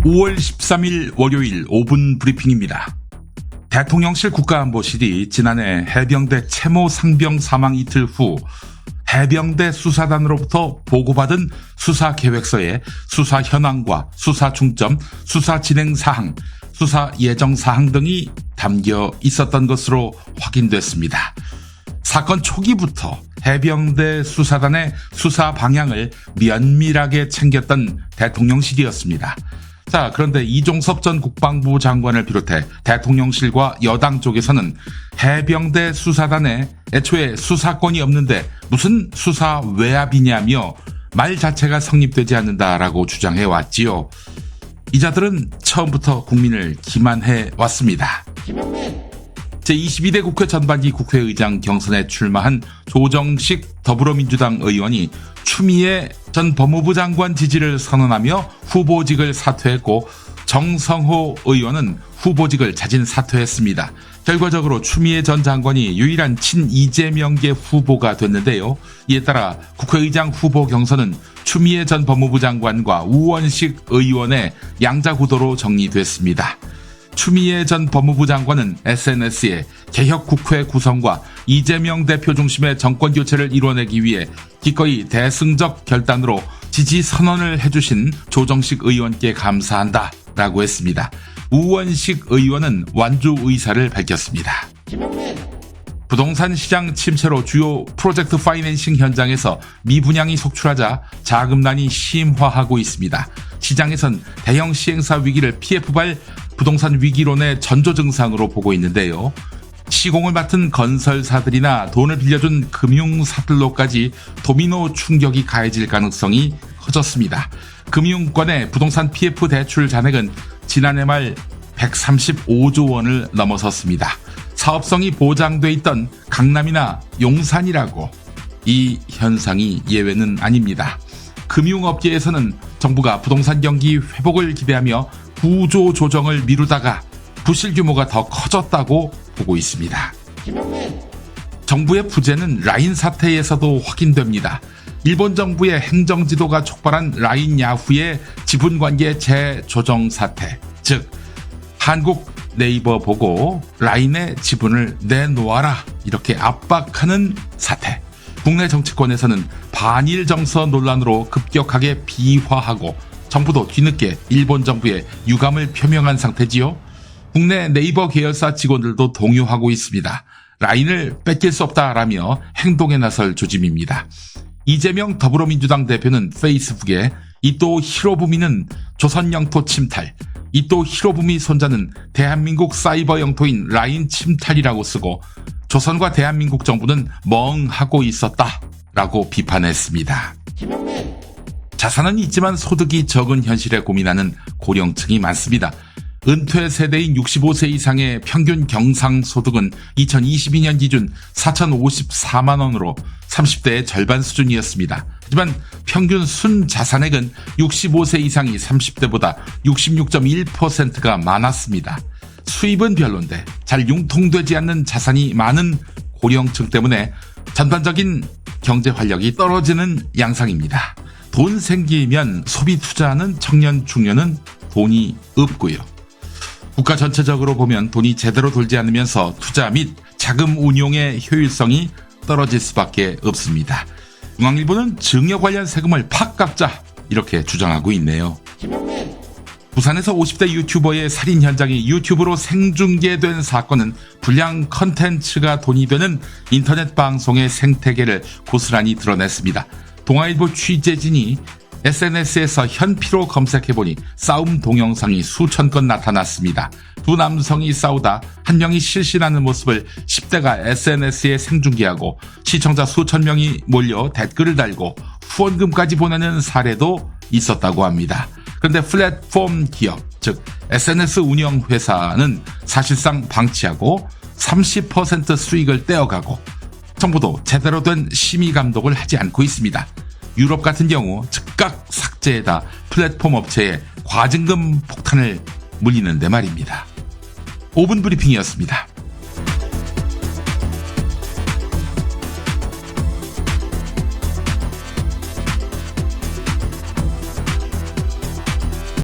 5월 13일 월요일 5분 브리핑입니다. 대통령실 국가안보실이 지난해 해병대 채모 상병 사망 이틀 후 해병대 수사단으로부터 보고받은 수사 계획서에 수사 현황과 수사 중점, 수사 진행 사항, 수사 예정 사항 등이 담겨 있었던 것으로 확인됐습니다. 사건 초기부터 해병대 수사단의 수사 방향을 면밀하게 챙겼던 대통령실이었습니다. 자, 그런데 이종섭 전 국방부 장관을 비롯해 대통령실과 여당 쪽에서는 해병대 수사단에 애초에 수사권이 없는데 무슨 수사 외압이냐며 말 자체가 성립되지 않는다라고 주장해왔지요. 이자들은 처음부터 국민을 기만해 왔습니다. 제22대 국회 전반기 국회의장 경선에 출마한 조정식 더불어민주당 의원이 추미애 전 법무부 장관 지지를 선언하며 후보직을 사퇴했고 정성호 의원은 후보직을 자진 사퇴했습니다. 결과적으로 추미애 전 장관이 유일한 친이재명계 후보가 됐는데요. 이에 따라 국회의장 후보 경선은 추미애 전 법무부 장관과 우원식 의원의 양자구도로 정리됐습니다. 추미애 전 법무부 장관은 SNS에 개혁 국회 구성과 이재명 대표 중심의 정권 교체를 이뤄내기 위해 기꺼이 대승적 결단으로 지지 선언을 해주신 조정식 의원께 감사한다 라고 했습니다. 우원식 의원은 완주 의사를 밝혔습니다. 부동산 시장 침체로 주요 프로젝트 파이낸싱 현장에서 미분양이 속출하자 자금난이 심화하고 있습니다. 시장에선 대형 시행사 위기를 PF발 부동산 위기론의 전조 증상으로 보고 있는데요. 시공을 맡은 건설사들이나 돈을 빌려준 금융사들로까지 도미노 충격이 가해질 가능성이 커졌습니다. 금융권의 부동산 PF 대출 잔액은 지난해 말 135조 원을 넘어섰습니다. 사업성이 보장돼 있던 강남이나 용산이라고 이 현상이 예외는 아닙니다. 금융업계에서는 정부가 부동산 경기 회복을 기대하며 구조 조정을 미루다가 부실 규모가 더 커졌다고 보고 있습니다. 정부의 부재는 라인 사태에서도 확인됩니다. 일본 정부의 행정지도가 촉발한 라인 야후의 지분관계 재조정 사태, 즉 한국 네이버 보고 라인의 지분을 내놓아라 이렇게 압박하는 사태. 국내 정치권에서는 반일 정서 논란으로 급격하게 비화하고 정부도 뒤늦게 일본 정부에 유감을 표명한 상태지요. 국내 네이버 계열사 직원들도 동요하고 있습니다. 라인을 뺏길 수 없다라며 행동에 나설 조짐입니다. 이재명 더불어민주당 대표는 페이스북에 이토 히로부미는 조선 영토 침탈, 이토 히로부미 손자는 대한민국 사이버 영토인 라인 침탈이라고 쓰고 조선과 대한민국 정부는 멍하고 있었다라고 비판했습니다. 자산은 있지만 소득이 적은 현실에 고민하는 고령층이 많습니다. 은퇴 세대인 65세 이상의 평균 경상소득은 2022년 기준 4,054만 원으로 30대의 절반 수준이었습니다. 하지만 평균 순자산액은 65세 이상이 30대보다 66.1%가 많았습니다. 수입은 별론데 잘 융통되지 않는 자산이 많은 고령층 때문에 전반적인 경제 활력이 떨어지는 양상입니다. 돈 생기면 소비 투자하는 청년 중년은 돈이 없고요. 국가 전체적으로 보면 돈이 제대로 돌지 않으면서 투자 및 자금 운용의 효율성이 떨어질 수밖에 없습니다. 중앙일보는 증여 관련 세금을 팍 깎자 이렇게 주장하고 있네요. 부산에서 50대 유튜버의 살인 현장이 유튜브로 생중계된 사건은 불량 컨텐츠가 돈이 되는 인터넷 방송의 생태계를 고스란히 드러냈습니다. 동아일보 취재진이 SNS에서 현피로 검색해보니 싸움 동영상이 수천 건 나타났습니다. 두 남성이 싸우다 한 명이 실신하는 모습을 10대가 SNS에 생중계하고 시청자 수천 명이 몰려 댓글을 달고 후원금까지 보내는 사례도 있었다고 합니다. 그런데 플랫폼 기업, 즉 SNS 운영 회사는 사실상 방치하고 30% 수익을 떼어가고 정부도 제대로 된 심의 감독을 하지 않고 있습니다. 유럽 같은 경우 즉각 삭제에다 플랫폼 업체에 과징금 폭탄을 물리는데 말입니다. 5분 브리핑이었습니다.